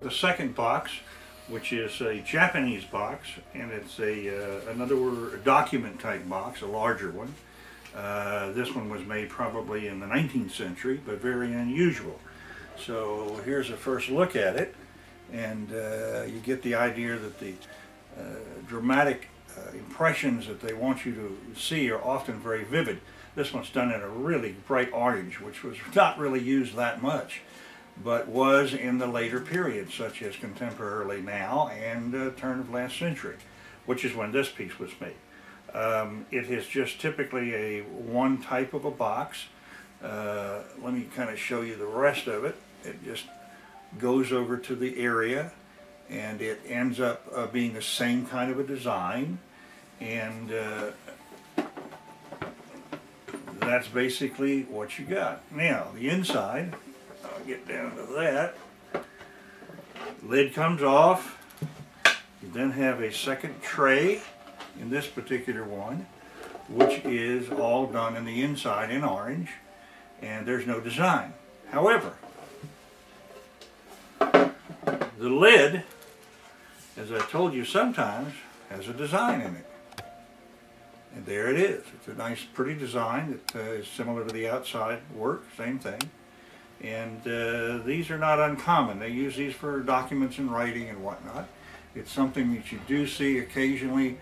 The second box, which is a Japanese box, and it's another document type box, a larger one. This one was made probably in the 19th century, but very unusual. So here's a first look at it, and you get the idea that the dramatic impressions that they want you to see are often very vivid. This one's done in a really bright orange, which was not really used that much, but was in the later periods, such as contemporarily now and turn of last century, which is when this piece was made. It is just typically a one type of a box. Let me kind of show you the rest of it. It just goes over to the area, and it ends up being the same kind of a design, and that's basically what you got. Now, the inside, I'll get down to that. Lid comes off. You then have a second tray in this particular one, which is all done in the inside in orange, and there's no design. However, the lid, as I told you sometimes, has a design in it. And there it is. It's a nice, pretty design that is similar to the outside work, same thing. And these are not uncommon. They use these for documents and writing and whatnot. It's something that you do see occasionally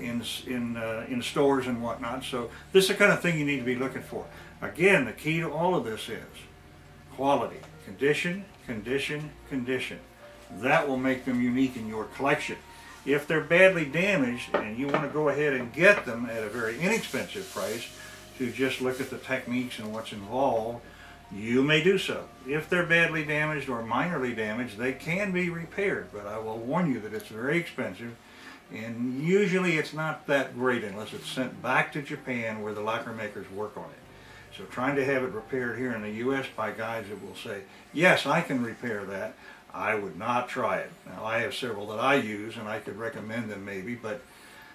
in stores and whatnot. So this is the kind of thing you need to be looking for. Again, the key to all of this is quality. Condition, condition, condition. That will make them unique in your collection. If they're badly damaged and you want to go ahead and get them at a very inexpensive price to just look at the techniques and what's involved, you may do so. If they're badly damaged or minorly damaged, they can be repaired, but I will warn you that it's very expensive, and usually it's not that great unless it's sent back to Japan where the lacquer makers work on it. So trying to have it repaired here in the U.S. by guys that will say, yes, I can repair that, I would not try it. Now, I have several that I use, and I could recommend them maybe, but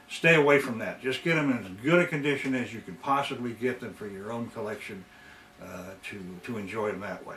stay away from that. Just get them in as good a condition as you can possibly get them for your own collection to enjoy them that way.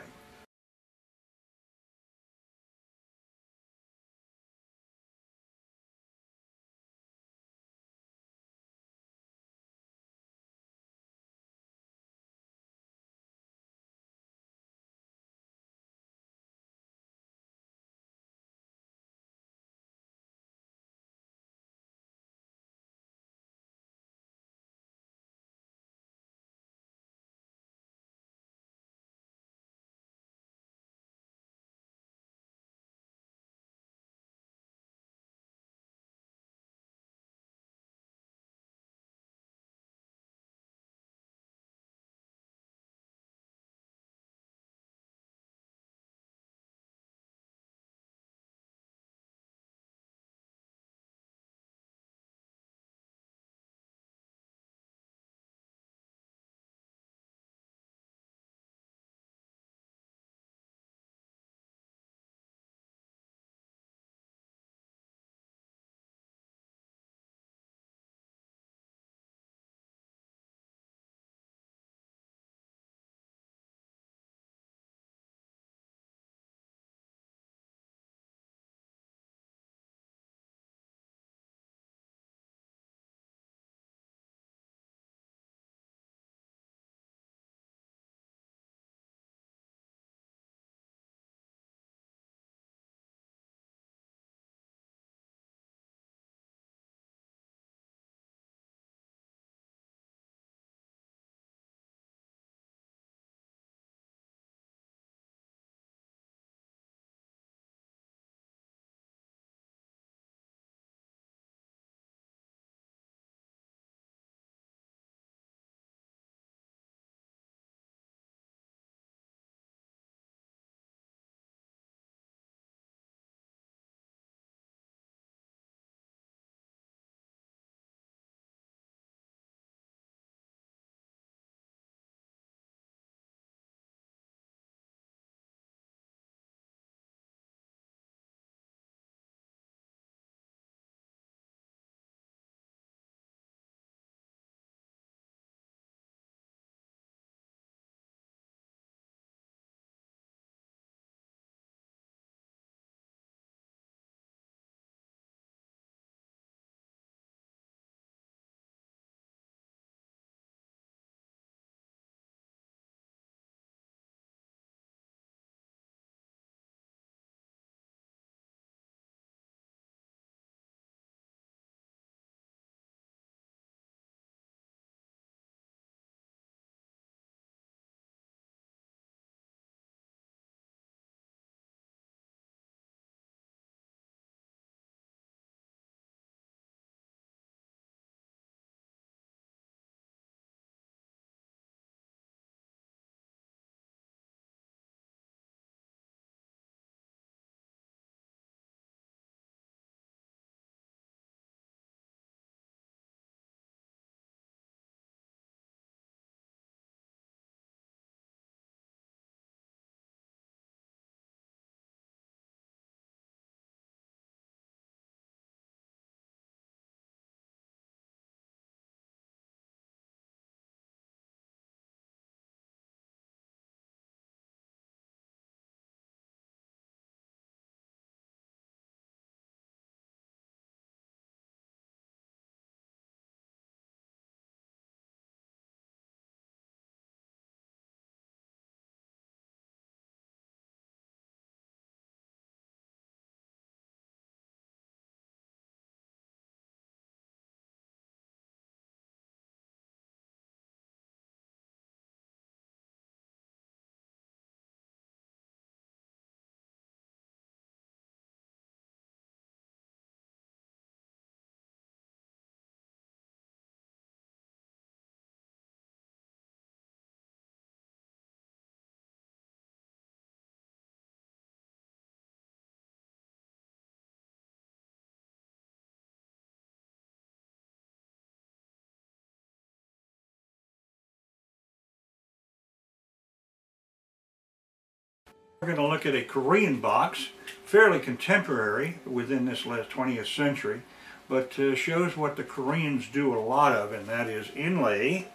We're going to look at a Korean box, fairly contemporary within this last 20th century, but shows what the Koreans do a lot of, and that is inlay,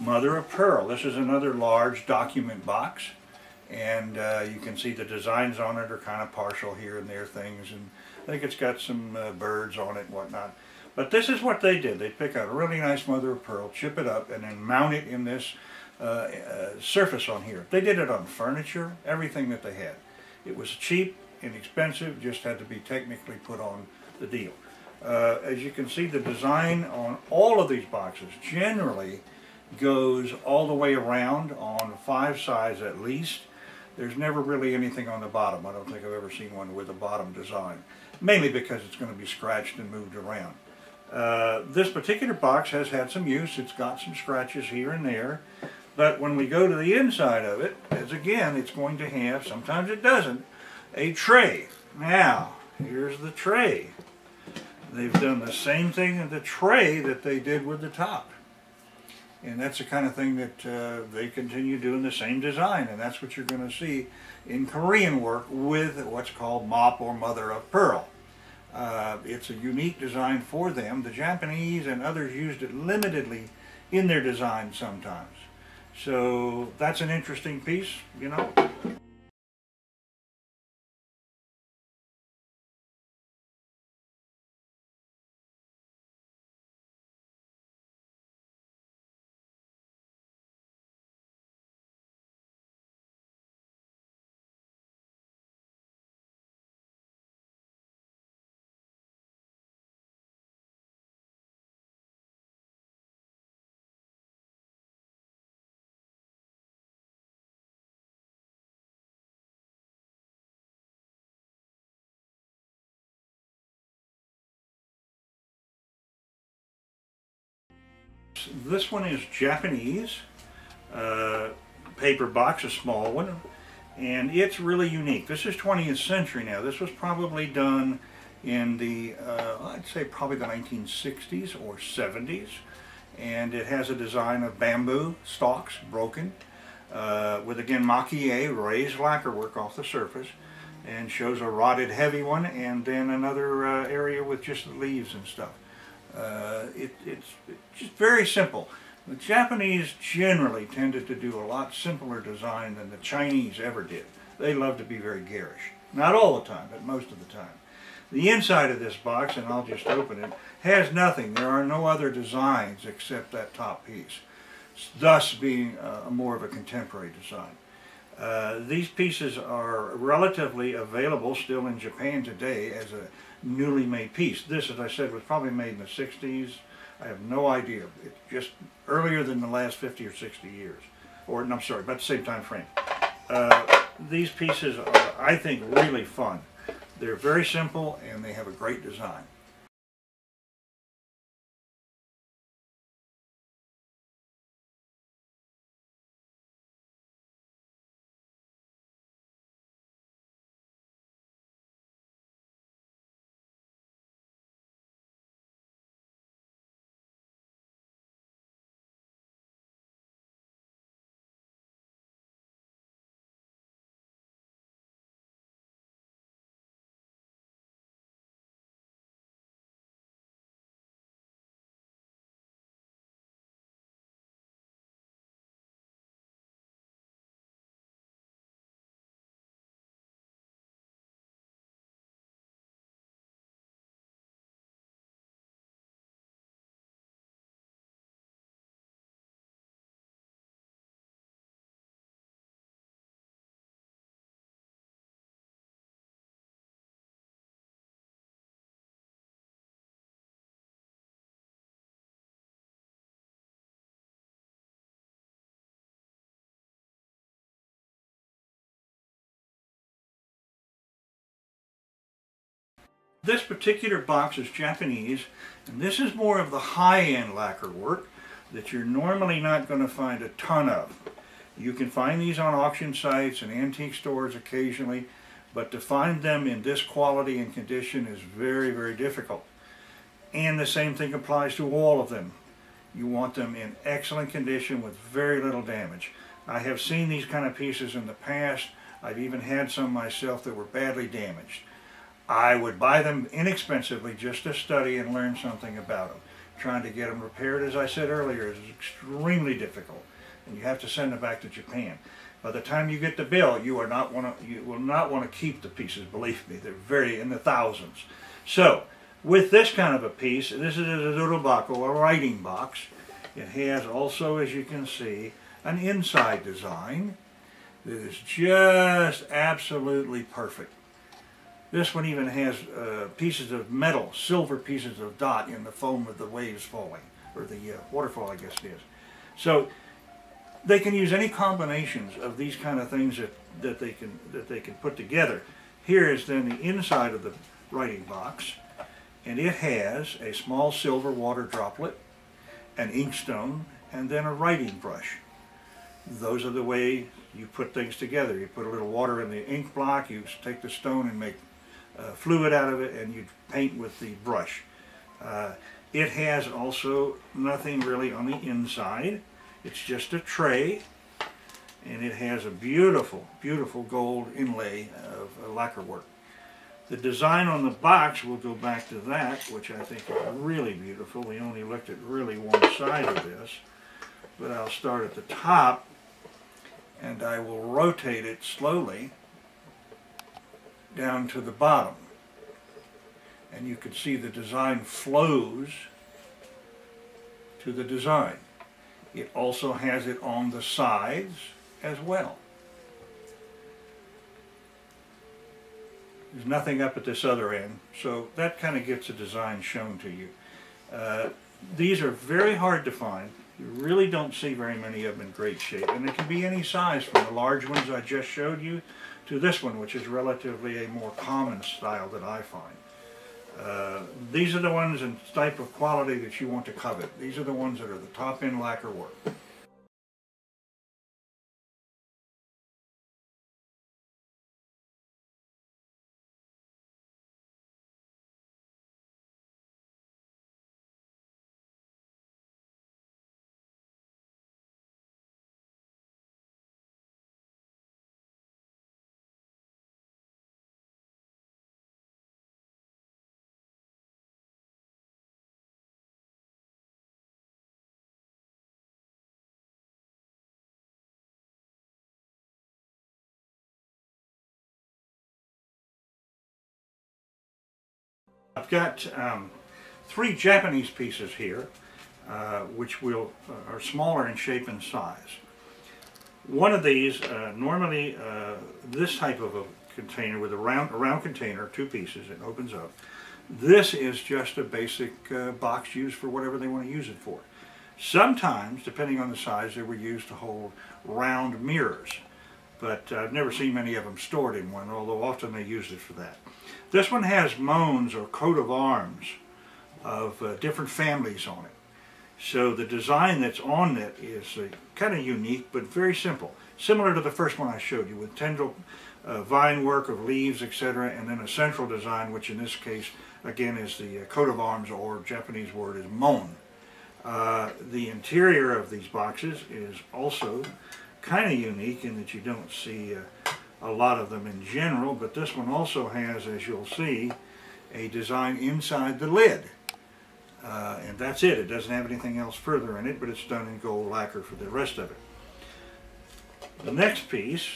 mother of pearl. This is another large document box, and you can see the designs on it are kind of partial here and there things, and I think it's got some birds on it and whatnot. But this is what they did. They pick out a really nice mother of pearl, chip it up, and then mount it in this surface on here. They did it on furniture, everything that they had. It was cheap, inexpensive, just had to be technically put on the deal. As you can see, the design on all of these boxes generally goes all the way around on 5 sides at least. There's never really anything on the bottom. I don't think I've ever seen one with a bottom design, mainly because it's going to be scratched and moved around. This particular box has had some use. It's got some scratches here and there, but when we go to the inside of it, as again, it's going to have, sometimes it doesn't, a tray. Now, here's the tray. They've done the same thing in the tray that they did with the top. And that's the kind of thing that they continue doing, the same design, and that's what you're going to see in Korean work with what's called mop or mother of pearl. It's a unique design for them. The Japanese and others used it limitedly in their design sometimes. So that's an interesting piece, you know. This one is Japanese, paper box, a small one, and it's really unique. This is 20th century now. This was probably done in the, I'd say probably the 1960s or 70s, and it has a design of bamboo stalks, broken, with again mache, raised lacquer work off the surface, and shows a rotted heavy one, and then another area with just the leaves and stuff. It's just very simple. The Japanese generally tended to do a lot simpler design than the Chinese ever did. They love to be very garish. Not all the time, but most of the time. The inside of this box, and I'll just open it, has nothing. There are no other designs except that top piece, thus being more of a contemporary design. These pieces are relatively available still in Japan today as a newly made piece. This, as I said, was probably made in the 60s. I have no idea. It's just earlier than the last 50 or 60 years. Or, no, I'm sorry, about the same time frame. These pieces are, I think, really fun. They're very simple and they have a great design. This particular box is Japanese, and this is more of the high-end lacquer work that you're normally not going to find a ton of. You can find these on auction sites and antique stores occasionally, but to find them in this quality and condition is very, very difficult. And the same thing applies to all of them. You want them in excellent condition with very little damage. I have seen these kind of pieces in the past I've even had some myself that were badly damaged. I would buy them inexpensively just to study and learn something about them. Trying to get them repaired, as I said earlier, is extremely difficult, and you have to send them back to Japan. By the time you get the bill, you will not want to keep the pieces. Believe me, they're very in the thousands. So, with this kind of a piece, this is a durobako, a writing box. It has also, as you can see, an inside design that is just absolutely perfect. This one even has pieces of metal, silver pieces of dot in the foam of the waves falling, or the waterfall, I guess it is. So they can use any combinations of these kind of things that they can put together. Here is then the inside of the writing box, and it has a small silver water droplet, an inkstone, and then a writing brush. Those are the way you put things together. You put a little water in the ink block, you take the stone and make fluid out of it, and you paint with the brush. It has also nothing really on the inside. It's just a tray, and it has a beautiful, beautiful gold inlay of lacquer work. The design on the box, we'll go back to that, which I think is really beautiful. We only looked at really one side of this, but I'll start at the top, and I will rotate it slowly down to the bottom, and you can see the design flows to the design. It also has it on the sides as well. There's nothing up at this other end, so that kind of gets a design shown to you. These are very hard to find. You really don't see very many of them in great shape, and they can be any size, from the large ones I just showed you to this one, which is relatively a more common style that I find. These are the ones and type of quality that you want to covet. These are the ones that are the top-end lacquer work. I've got 3 Japanese pieces here, which are smaller in shape and size. One of these, normally this type of a container with a round container, 2 pieces, it opens up. This is just a basic box used for whatever they want to use it for. Sometimes, depending on the size, they were used to hold round mirrors, but I've never seen many of them stored in one, although often they used it for that. This one has mones or coat of arms of different families on it. So the design that's on it is kind of unique, but very simple. Similar to the first one I showed you, with tendril vine work of leaves, etc., and then a central design, which in this case, again, is the coat of arms, or Japanese word is mon. The interior of these boxes is also kind of unique in that you don't see a lot of them in general, but this one also has, as you'll see, a design inside the lid. And that's it. It doesn't have anything else further in it, but it's done in gold lacquer for the rest of it. The next piece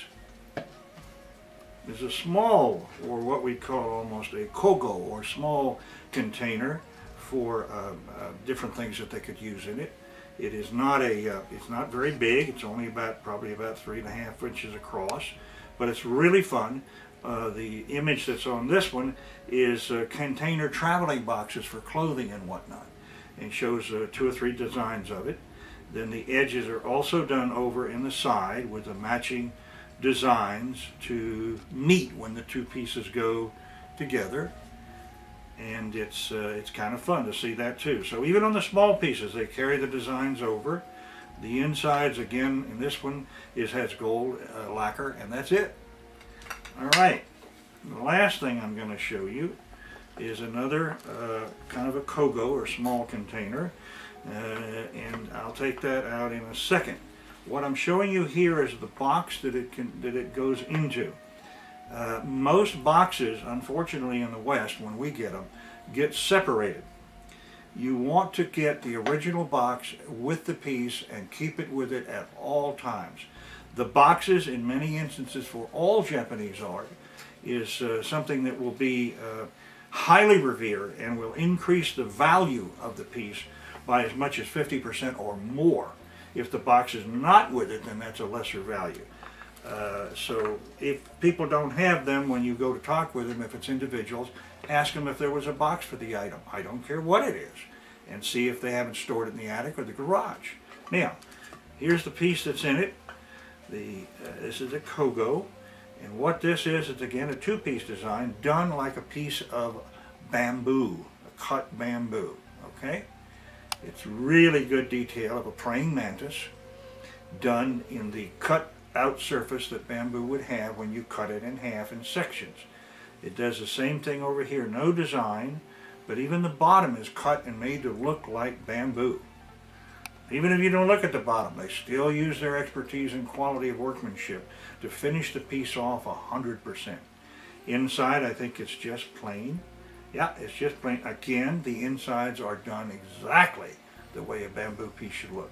is a small, or what we call almost a kogo, or small container for different things that they could use in it. It is not it's not very big. It's only probably about 3.5 inches across, but it's really fun. The image that's on this one is container traveling boxes for clothing and whatnot, and shows 2 or 3 designs of it. Then the edges are also done over in the side with the matching designs to meet when the 2 pieces go together, and it's kind of fun to see that too. So even on the small pieces, they carry the designs over. The insides, again, in this one has gold lacquer, and that's it. All right, the last thing I'm going to show you is another kind of a kogo, or small container, and I'll take that out in a second. What I'm showing you here is the box that it goes into. Most boxes, unfortunately in the West, when we get them, get separated. You want to get the original box with the piece and keep it with it at all times. The boxes, in many instances for all Japanese art, is something that will be highly revered and will increase the value of the piece by as much as 50% or more. If the box is not with it, then that's a lesser value. So if people don't have them, when you go to talk with them, if it's individuals, ask them if there was a box for the item. I don't care what it is. And see if they haven't stored it in the attic or the garage. Now, here's the piece that's in it. This is a kogo. And what this is, it's again a two-piece design done like a piece of bamboo, a cut bamboo. Okay? It's really good detail of a praying mantis done in the cut out surface that bamboo would have when you cut it in half in sections. It does the same thing over here, no design, but even the bottom is cut and made to look like bamboo. Even if you don't look at the bottom, they still use their expertise and quality of workmanship to finish the piece off 100%. Inside, I think it's just plain. Yeah, it's just plain. Again, the insides are done exactly the way a bamboo piece should look.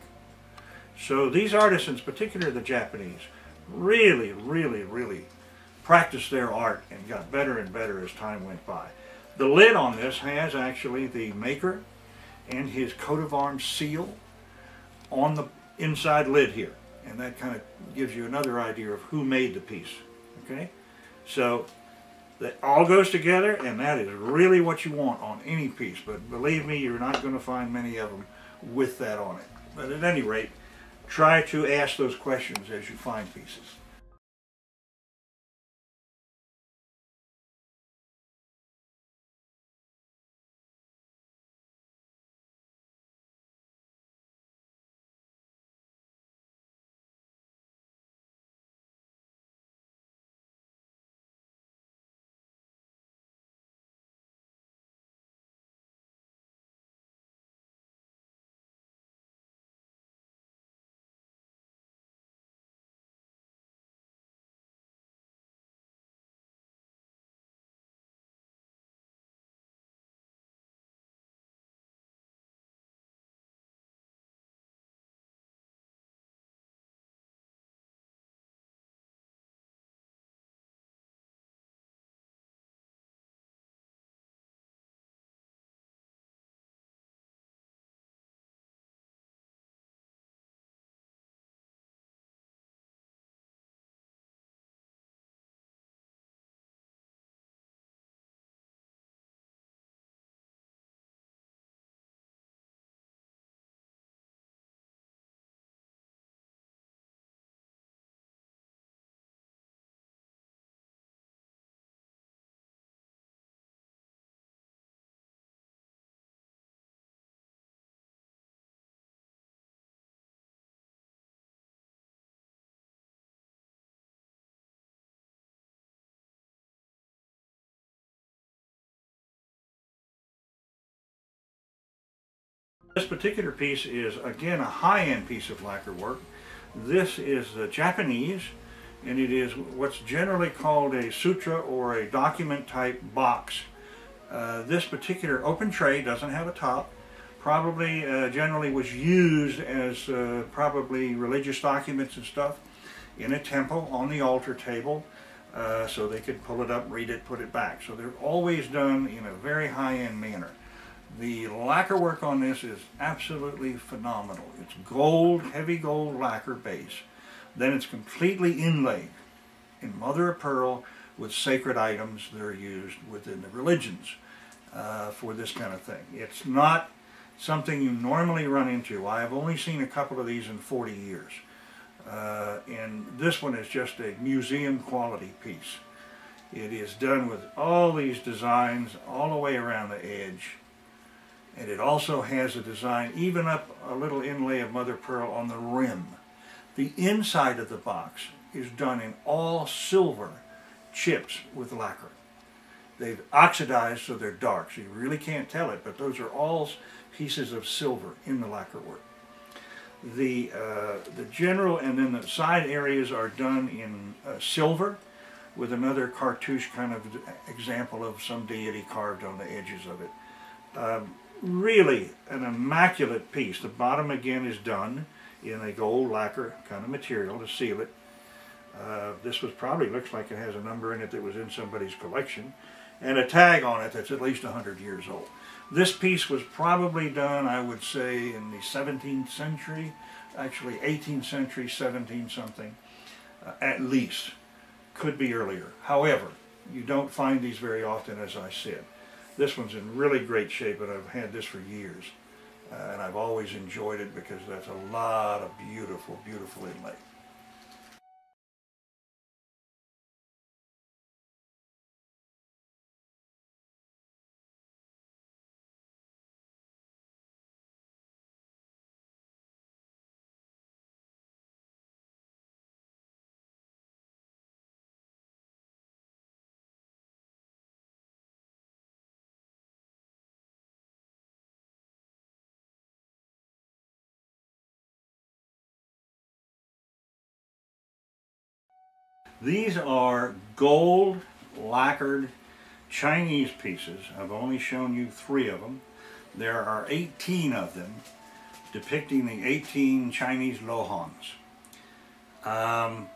So these artisans, particularly the Japanese, really, really, really practiced their art and got better and better as time went by. The lid on this has actually the maker and his coat of arms seal on the inside lid here. And that kind of gives you another idea of who made the piece. Okay? So that all goes together, and that is really what you want on any piece. But believe me, you're not going to find many of them with that on it. But at any rate, try to ask those questions as you find pieces. This particular piece is, again, a high-end piece of lacquer work. This is Japanese, and it is what's generally called a Sutra or a document-type box. This particular open tray doesn't have a top. Probably, generally was used as probably religious documents and stuff in a temple on the altar table, so they could pull it up, read it, put it back. So they're always done in a very high-end manner. The lacquer work on this is absolutely phenomenal. It's gold, heavy gold lacquer base. Then it's completely inlaid in mother of pearl with sacred items that are used within the religions for this kind of thing. It's not something you normally run into. I have only seen a couple of these in 40 years. And this one is just a museum quality piece. It is done with all these designs all the way around the edge. And it also has a design, even up a little inlay of mother pearl on the rim. The inside of the box is done in all silver chips with lacquer. They've oxidized so they're dark, so you really can't tell it, but those are all pieces of silver in the lacquer work. The general and then the side areas are done in silver, with another cartouche kind of example of some deity carved on the edges of it. Really an immaculate piece. The bottom again is done in a gold lacquer kind of material to seal it. This was probably, looks like it has a number in it that was in somebody's collection, and a tag on it that's at least 100 years old. This piece was probably done, I would say, in the 17th century, actually 18th century, 17 something, at least. Could be earlier. However, you don't find these very often, as I said. This one's in really great shape, and I've had this for years. And I've always enjoyed it because that's a lot of beautiful, beautiful inlay. These are gold lacquered Chinese pieces. I've only shown you 3 of them. There are 18 of them depicting the 18 Chinese lohans. I've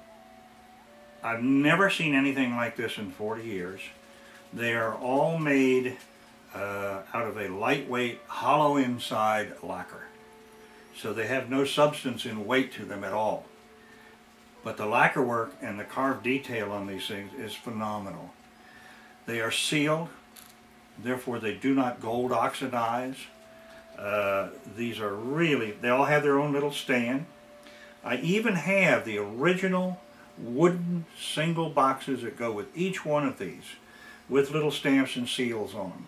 never seen anything like this in 40 years. They are all made out of a lightweight, hollow inside lacquer. So they have no substance in weight to them at all. But the lacquer work and the carved detail on these things is phenomenal. They are sealed, therefore they do not gold oxidize. These are really, they all have their own little stand. I even have the original wooden single boxes that go with each one of these, with little stamps and seals on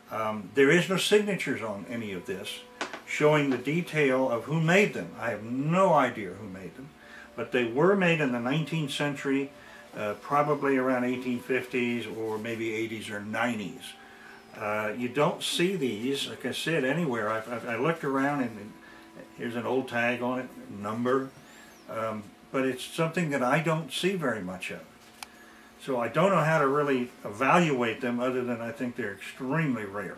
them. There is no signatures on any of this showing the detail of who made them. I have no idea who made them. But they were made in the 19th century, probably around 1850s or maybe 80s or 90s. You don't see these, like I said, anywhere. I looked around and here's an old tag on it, number, but it's something that I don't see very much of. So I don't know how to really evaluate them other than I think they're extremely rare.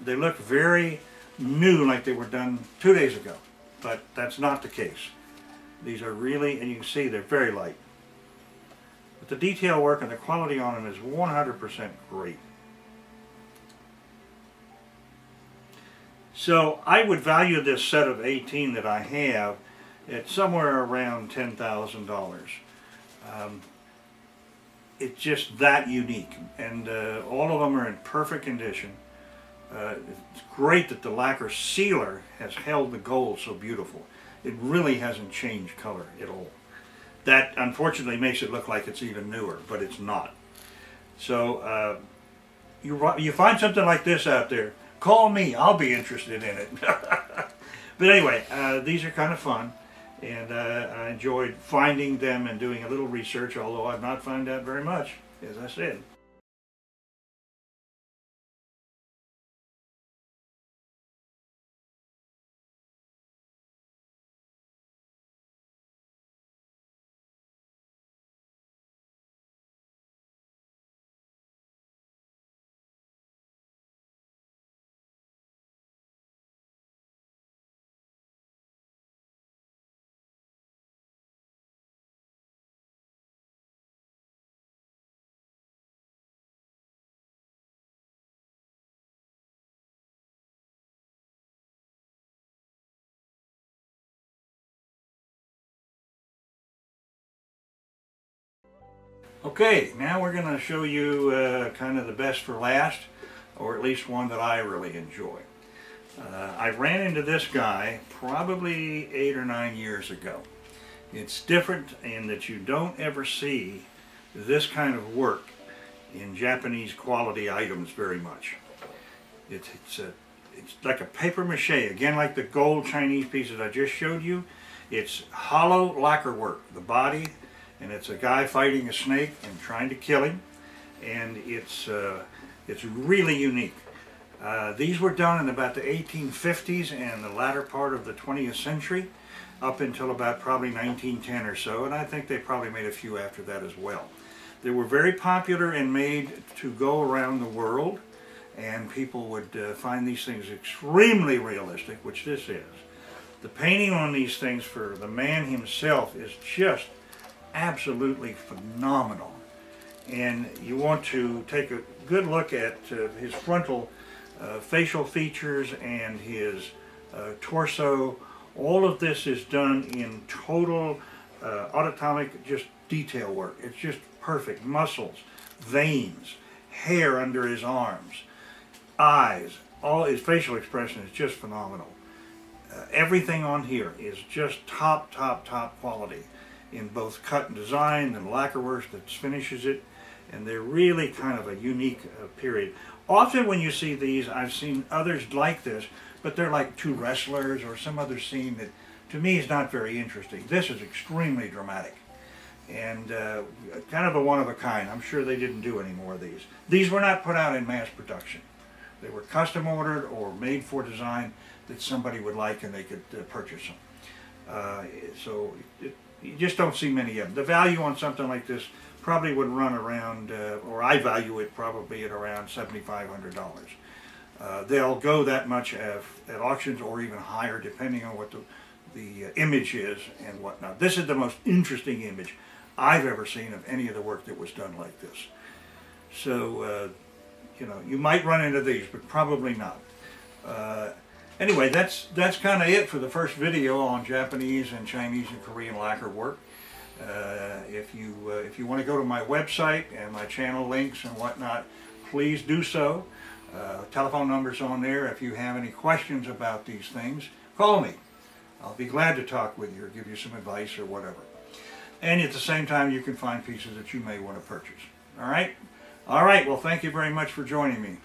They look very new, like they were done 2 days ago, but that's not the case. These are really, and you can see they're very light. But the detail work and the quality on them is 100% great. So I would value this set of 18 that I have at somewhere around $10,000. It's just that unique, and all of them are in perfect condition. It's great that the lacquer sealer has held the gold so beautiful. It really hasn't changed color at all. That unfortunately makes it look like it's even newer, but it's not. So you find something like this out there, call me, I'll be interested in it. But anyway, these are kind of fun, and I enjoyed finding them and doing a little research, although I've not found out very much, as I said. Okay, now we're going to show you kind of the best for last, or at least one that I really enjoy. I ran into this guy probably 8 or 9 years ago. It's different in that you don't ever see this kind of work in Japanese quality items very much. It's like a paper mache, again like the gold Chinese pieces I just showed you. It's hollow lacquer work, the body, and it's a guy fighting a snake and trying to kill him, and it's really unique. These were done in about the 1850s and the latter part of the 20th century, up until about probably 1910 or so, and I think they probably made a few after that as well. They were very popular and made to go around the world, and people would find these things extremely realistic, which this is. The painting on these things for the man himself is just absolutely phenomenal. And you want to take a good look at his frontal facial features and his torso. All of this is done in total autotomic just detail work. It's just perfect. Muscles, veins, hair under his arms, eyes, all his facial expression is just phenomenal. Everything on here is just top quality in both cut and design and lacquer work that finishes it, and they're really kind of a unique period. Often when you see these, I've seen others like this, but they're like two wrestlers or some other scene that to me is not very interesting. This is extremely dramatic and kind of a one-of-a-kind. I'm sure they didn't do any more of these. These were not put out in mass production. They were custom ordered or made for design that somebody would like and they could purchase them. So you just don't see many of them. The value on something like this probably would run around, or I value it probably at around $7,500. They'll go that much at auctions or even higher depending on what the image is and whatnot. This is the most interesting image I've ever seen of any of the work that was done like this. So, you know, you might run into these, but probably not. Anyway, that's kind of it for the first video on Japanese and Chinese and Korean lacquer work. If you want to go to my website and my channel links and whatnot, please do so. Telephone number's on there. If you have any questions about these things, call me. I'll be glad to talk with you or give you some advice or whatever. And at the same time, you can find pieces that you may want to purchase. All right? All right, well, thank you very much for joining me.